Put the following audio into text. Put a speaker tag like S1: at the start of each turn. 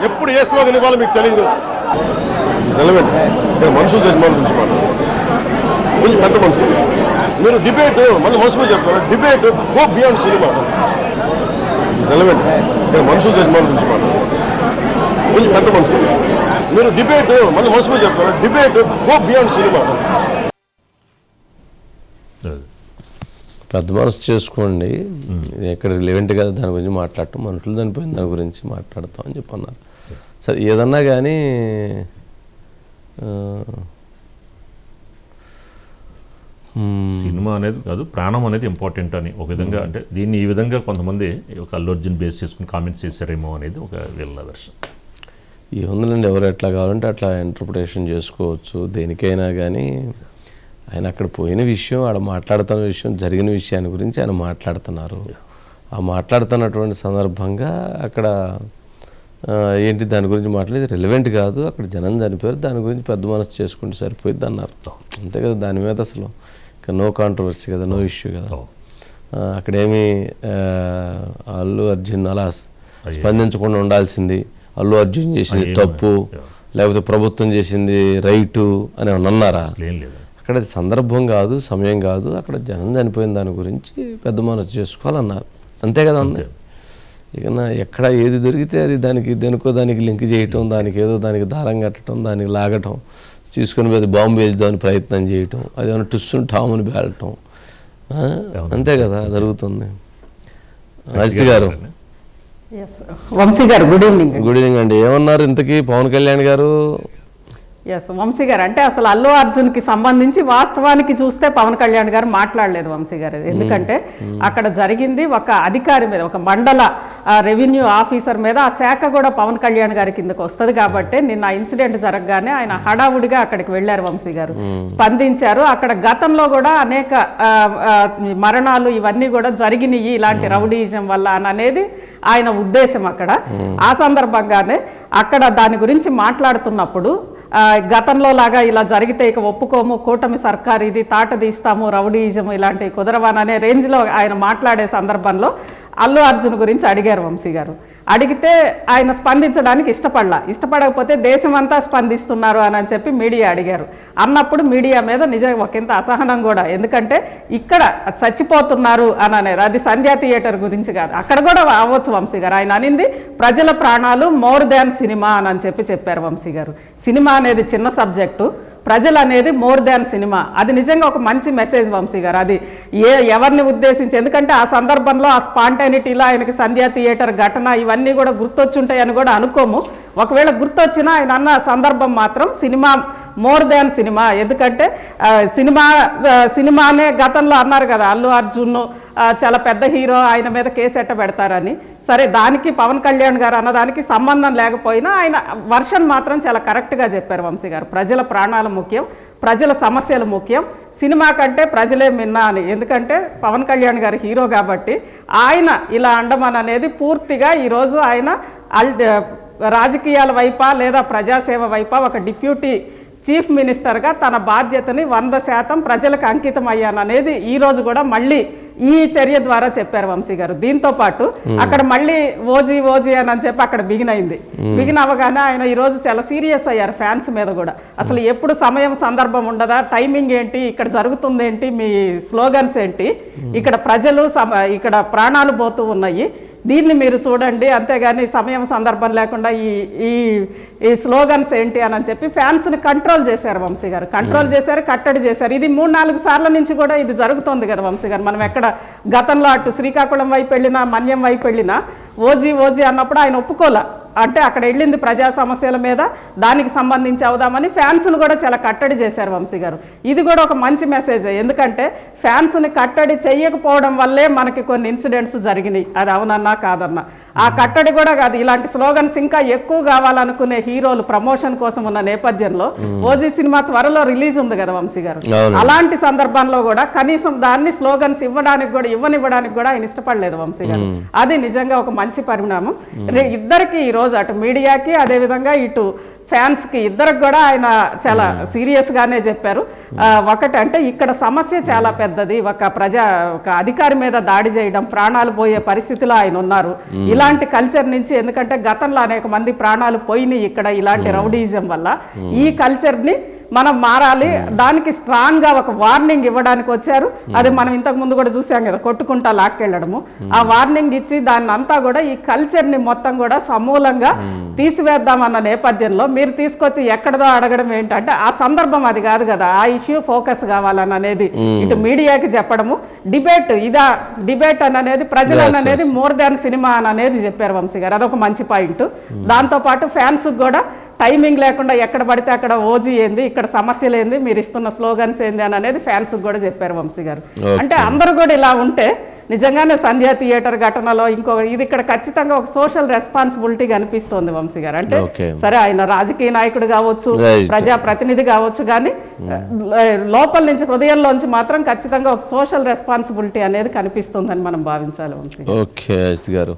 S1: ఎప్పుడు ఏ స్లోగన్ ఇవ్వాలో మీకు తెలియదు. రెలవెంట్ ఇక్కడ మనుషుల గురించి మాట్లాడు, కొంచెం పెద్ద మనుషులు. మీరు డిబేట్ మళ్ళీ మనసులో చెప్తారు, debate go beyond cinema. Relevant ఇక్కడ మనుషుల గురించి మాట్లాడు, కొంచెం పెద్ద మనుషులు. మీరు డిబేట్ మళ్ళీ మనసులో చెప్తారు, డిబేట్ గో బియాండ్ సినిమా.
S2: పెద్ద మనసు చేసుకోండి, ఎక్కడ రిలవెంట్ కదా దాని గురించి మాట్లాడటం, మనుషులు చనిపోయిన దాని గురించి మాట్లాడతాం అని చెప్పి అన్నారు. సరే ఏదన్నా కానీ
S3: సినిమా అనేది కాదు, ప్రాణం అనేది ఇంపార్టెంట్ అని ఒక విధంగా, అంటే దీన్ని ఈ విధంగా కొంతమంది ఒక అల్లు అర్జున్ బేస్ చేసుకుని కామెంట్స్ చేశారేమో అనేది ఒక వీళ్ళ వెర్షన్.
S2: ఏముందండి, ఎవరు ఎట్లా కావాలంటే అట్లా ఇంటర్ప్రిటేషన్ చేసుకోవచ్చు దేనికైనా. కానీ ఆయన అక్కడ పోయిన విషయం, ఆడ మాట్లాడుతున్న విషయం, జరిగిన విషయాన్ని గురించి ఆయన మాట్లాడుతున్నారు. ఆ మాట్లాడుతున్నటువంటి సందర్భంగా అక్కడ ఏంటి దాని గురించి మాట్లాడేది రిలవెంట్ కాదు, అక్కడ జనం చనిపోయారు, దాని గురించి పెద్ద మనసు చేసుకుంటే సరిపోయింది అన్నారు. అంతే కదా, దాని మీద అసలు నో కాంట్రవర్సీ కదా, నో ఇష్యూ కదా. అక్కడేమి అల్లు అర్జున్ అలా స్పందించకుండా ఉండాల్సింది, అల్లు అర్జున్ చేసింది తప్పు, లేకపోతే ప్రభుత్వం చేసింది రైటు అని అన్నారా? అక్కడ సందర్భం కాదు, సమయం కాదు, అక్కడ జనం చనిపోయిన దాని గురించి పెద్ద మనసు చేసుకోవాలన్నారు. అంతే కదా అండి. ఇక ఎక్కడ ఏది దొరికితే అది దానికి దేనికో దానికి లింక్ చేయటం, దానికి ఏదో దానికి దారం కట్టడం, దానికి లాగటం, తీసుకుని మీద బాంబు వేద్దామని ప్రయత్నం చేయటం, అది ఏమైనా టుస్సుని టాముని బేలటం, అంతే కదా జరుగుతుంది. అజిత్ గారు,
S4: వంశీ గారు గుడ్ ఈవినింగ్.
S2: గుడ్ ఈవినింగ్ అండి. ఏమన్నారు ఇంతకీ పవన్ కళ్యాణ్ గారు?
S4: ఎస్ వంశీ గారు, అంటే అసలు అల్లు అర్జున్కి సంబంధించి వాస్తవానికి చూస్తే పవన్ కళ్యాణ్ గారు మాట్లాడలేదు వంశీ గారు. ఎందుకంటే అక్కడ జరిగింది ఒక అధికారి మీద, ఒక మండల రెవెన్యూ ఆఫీసర్ మీద, ఆ శాఖ కూడా పవన్ కళ్యాణ్ గారి కిందకు వస్తుంది కాబట్టి నిన్న ఇన్సిడెంట్ జరగగానే ఆయన హడావుడిగా అక్కడికి వెళ్ళారు వంశీ గారు, స్పందించారు. అక్కడ గతంలో కూడా అనేక మరణాలు ఇవన్నీ కూడా జరిగినాయి ఇలాంటి రౌడీయిజం వల్ల అని అనేది ఆయన ఉద్దేశం. అక్కడ ఆ సందర్భంగానే అక్కడ దాని గురించి మాట్లాడుతున్నప్పుడు గతంలో లాగా ఇలా జరిగితే ఇక ఒప్పుకోము, కూటమి సర్కార్ ఇది తాట తీస్తాము, రౌడీయిజం ఇలాంటివి కుదరవాననే రేంజ్లో ఆయన మాట్లాడే సందర్భంలో అల్లు అర్జున్ గురించి అడిగారు వంశీ గారు. అడిగితే ఆయన స్పందించడానికి ఇష్టపడకపోతే దేశమంతా స్పందిస్తున్నారు అని చెప్పి మీడియా అడిగారు. అన్నప్పుడు మీడియా మీద నిజంగా ఒకంత అసహనం కూడా, ఎందుకంటే ఇక్కడ చచ్చిపోతున్నారు అని అనేది అది సంధ్యా థియేటర్ గురించి కాదు, అక్కడ కూడా అవ్వచ్చు వంశీ గారు. ఆయన అనింది ప్రజల ప్రాణాలు మోర్ దాన్ సినిమా అని చెప్పారు వంశీ గారు. సినిమా అనేది చిన్న సబ్జెక్టు, ప్రజలు అనేది మోర్ దాన్ సినిమా. అది నిజంగా ఒక మంచి మెసేజ్ వంశీ గారు. అది ఎవరిని ఉద్దేశించి, ఎందుకంటే ఆ సందర్భంలో ఆ స్పాంటానిటీలో ఆయనకి సంధ్యా థియేటర్ ఘటన ఇవన్నీ కూడా గుర్తొచ్చుంటాయని కూడా అనుకోము. ఒకవేళ గుర్తొచ్చినా ఆయన అన్న సందర్భం మాత్రం సినిమా మోర్ దాన్ సినిమా. ఎందుకంటే సినిమానే గతంలో అన్నారు కదా, అల్లు అర్జున్ చాలా పెద్ద హీరో, ఆయన మీద కేసు ఎట్ట పెడతారని. సరే, దానికి పవన్ కళ్యాణ్ గారు అన్నదానికి సంబంధం లేకపోయినా ఆయన వర్షన్ మాత్రం చాలా కరెక్ట్గా చెప్పారు వంశీ గారు. ప్రజల ప్రాణాలు ముఖ్యం, ప్రజల సమస్యలు ముఖ్యం, సినిమా కంటే ప్రజలే మిన్నా అని. ఎందుకంటే పవన్ కళ్యాణ్ గారు హీరో కాబట్టి ఆయన ఇలా అండమని అనేది పూర్తిగా ఈరోజు ఆయన రాజకీయాల వైపా లేదా ప్రజాసేవ వైపా ఒక డిప్యూటీ చీఫ్ మినిస్టర్గా తన బాధ్యతని 100% ప్రజలకు అంకితం అయ్యాననేది ఈ రోజు కూడా మళ్ళీ ఈ చర్య ద్వారా చెప్పారు వంశీ గారు. దీంతో పాటు అక్కడ మళ్ళీ ఓజీ అని చెప్పి అక్కడ బిగిన్ అవ్వగానే ఆయన ఈరోజు చాలా సీరియస్ అయ్యారు ఫ్యాన్స్ మీద కూడా. అసలు ఎప్పుడు సమయం సందర్భం ఉండదా, టైమింగ్ ఏంటి, ఇక్కడ జరుగుతుంది ఏంటి, మీ స్లోగన్స్ ఏంటి, ఇక్కడ ప్రజలు ఇక్కడ ప్రాణాలు పోతూ ఉన్నాయి, దీన్ని మీరు చూడండి, అంతేగాని సమయం సందర్భం లేకుండా ఈ స్లోగన్స్ ఏంటి అని చెప్పి ఫ్యాన్స్ని కంట్రోల్ చేశారు వంశీ గారు. కంట్రోల్ చేశారు, కట్టడి చేశారు. ఇది 3-4 సార్ల నుంచి కూడా ఇది జరుగుతోంది కదా వంశీ గారు. మనం ఎక్కడ గతంలో అటు శ్రీకాకుళం వైపు వెళ్ళినా, మన్యం వైపు వెళ్ళినా ఓజీ అన్నప్పుడు ఆయన ఒప్పుకోలే. అంటే అక్కడ వెళ్ళింది ప్రజా సమస్యల మీద, దానికి సంబంధించి అవుదామని ఫ్యాన్స్ను కూడా చాలా కట్టడి చేశారు వంశీ గారు. ఇది కూడా ఒక మంచి మెసేజ్. ఎందుకంటే ఫ్యాన్స్ని కట్టడి చేయకపోవడం వల్లే మనకి కొన్ని ఇన్సిడెంట్స్ జరిగినాయి, అది అవునన్నా కాదన్నా. ఆ కట్టడి కూడా కాదు, ఇలాంటి స్లోగన్స్ ఇంకా ఎక్కువ కావాలనుకునే హీరోలు ప్రమోషన్ కోసం ఉన్న నేపథ్యంలో ఓజీ సినిమా త్వరలో రిలీజ్ ఉంది కదా వంశీ గారు. అలాంటి సందర్భంలో కూడా కనీసం దాన్ని స్లోగన్స్ ఇవ్వనివ్వడానికి కూడా ఆయన ఇష్టపడలేదు వంశీ గారు. అది నిజంగా ఒక మంచి పరిణామం. ఇద్దరికి రోజు అటు మీడియాకి అదేవిధంగా ఇటు ఫ్యాన్స్కి ఇద్దరికి కూడా ఆయన చాలా సీరియస్గానే చెప్పారు. ఒకటి అంటే ఇక్కడ సమస్య చాలా పెద్దది, ఒక అధికారి మీద దాడి చేయడం, ప్రాణాలు పోయే పరిస్థితిలో ఆయన ఉన్నారు. ఇలాంటి కల్చర్ నుంచి, ఎందుకంటే గతంలో అనేక మంది ప్రాణాలు పోయినాయి ఇక్కడ ఇలాంటి రౌడీజం వల్ల. ఈ కల్చర్ని మనం మారాలి, దానికి స్ట్రాంగ్ గా ఒక వార్నింగ్ ఇవ్వడానికి వచ్చారు. అది మనం ఇంతకు ముందు కూడా చూసాం కదా, కొట్టుకుంటా లాక్కెళ్ళడము. ఆ వార్నింగ్ ఇచ్చి దాన్ని అంతా కూడా ఈ కల్చర్ ని మొత్తం కూడా సమూలంగా తీసివేద్దామన్న నేపథ్యంలో మీరు తీసుకొచ్చి ఎక్కడదో అడగడం ఏంటంటే ఆ సందర్భం అది కాదు కదా, ఆ ఇష్యూ ఫోకస్ కావాలని అనేది ఇటు మీడియాకి చెప్పడము. డిబేట్ అనేది ప్రజలను అనేది మోర్ దాన్ సినిమా అని అనేది చెప్పారు వంశీ గారు. అదొక మంచి పాయింట్. దాంతో పాటు ఫ్యాన్స్ కూడా టైమింగ్ లేకుండా ఎక్కడ పడితే అక్కడ ఓజీ ఏంది, ఇక్కడ సమస్యలు ఏంది, మీరు ఇస్తున్న స్లోగన్స్ ఏంది అని అనేది ఫ్యాన్స్ కూడా చెప్పారు వంశీ గారు. అంటే అందరూ కూడా ఇలా ఉంటే నిజంగానే సంధ్య థియేటర్ ఘటనలో ఇది ఇక్కడ ఖచ్చితంగా ఒక సోషల్ రెస్పాన్సిబిలిటీ కనిపిస్తోంది వంశీ గారు. అంటే సరే ఆయన రాజకీయ నాయకుడు కావచ్చు, ప్రజాప్రతినిధి కావచ్చు, కానీ లోపల నుంచి హృదయంలోంచి మాత్రం ఖచ్చితంగా ఒక సోషల్ రెస్పాన్సిబిలిటీ అనేది కనిపిస్తుందని మనం భావించాలి వంశీ.
S2: ఓకే గారు.